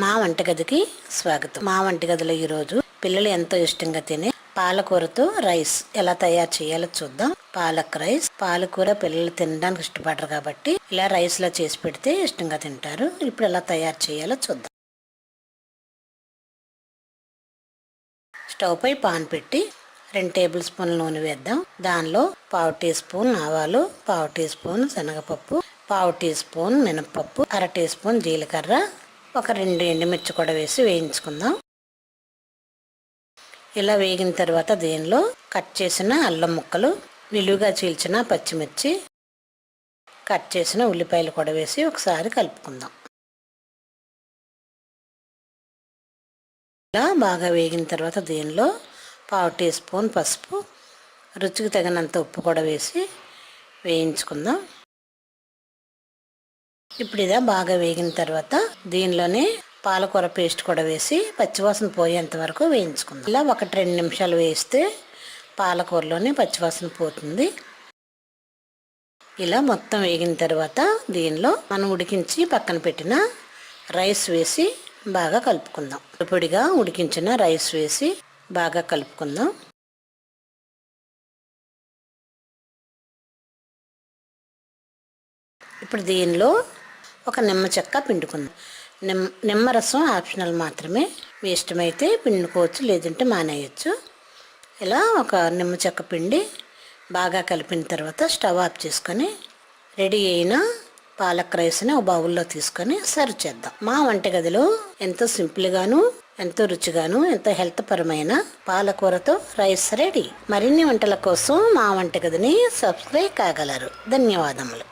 మా వంటగదికి స్వాగతం. మా వంటగదిలో ఈరోజు పిల్లలు ఎంతో ఇష్టంగా తినే పాలకూరతో రైస్ ఎలా తయారు చేయాలో చూద్దాం. పాలక్ రైస్. పాలకూర పిల్లలు తినడానికి ఇష్టపడరు కాబట్టి ఇలా రైస్ లా చేసి పెడితే ఇష్టంగా తింటారు. ఇప్పుడు ఎలా తయారు చేయాలో చూద్దాం. స్టవ్ పై పాన్ పెట్టి 2 టేబుల్ స్పూన్ల నూనె వేద్దాం. దానిలో 1/2 టీ స్పూన్ ఆవాలు, 1/2 టీ స్పూన్ శనగపప్పు, 1/2 టీ స్పూన్ మినపప్పు, 1/2 టీ స్పూన్ జీలకర్ర, ఒక 2 ఎండుమిర్చి కూడా వేసి వేయించుకుందాం. ఇలా వేగిన తర్వాత దీనిలో కట్ చేసిన అల్లం ముక్కలు, నిలువుగా చీల్చిన పచ్చిమిర్చి, కట్ చేసిన ఉల్లిపాయలు కూడా వేసి ఒకసారి కలుపుకుందాం. ఇలా బాగా వేగిన తర్వాత దీనిలో 1/2 టీ స్పూన్ పసుపు, రుచికి తగినంత ఉప్పు కూడా వేసి వేయించుకుందాం. ఇప్పుడు ఇదా బాగా వేగిన తర్వాత దీనిలోనే పాలకూర పేస్ట్ కూడా వేసి పచ్చివాసన పోయేంత వరకు వేయించుకుందాం. ఇలా 1-2 నిమిషాలు వేస్తే పాలకూరలోనే పచ్చివాసన పోతుంది. ఇలా మొత్తం వేగిన తర్వాత దీనిలో మనం ఉడికించి పక్కన పెట్టిన రైస్ వేసి బాగా కలుపుకుందాం. పొడిగా ఉడికించిన రైస్ వేసి బాగా కలుపుకుందాం. ఇప్పుడు దీనిలో ఒక నిమ్మ చెక్క పిండుకుందాం. నిమ్మరసం ఆప్షనల్ మాత్రమే. మీ ఇష్టమైతే పిండుకోవచ్చు, లేదంటే మానేయచ్చు. ఇలా ఒక నిమ్మ చెక్క పిండి బాగా కలిపిన తర్వాత స్టవ్ ఆఫ్ చేసుకొని రెడీ అయిన పాలక్ రైస్ని ఒక బౌల్లో తీసుకొని సర్వ్ చేద్దాం. మా వంటగదిలో ఎంతో సింపుల్గాను, ఎంతో రుచిగాను, ఎంతో హెల్త్ పరమైన పాలకూరతో రైస్ రెడీ. మరిన్ని వంటల కోసం మా వంటగదిని సబ్స్క్రైబ్ కాగలరు. ధన్యవాదములు.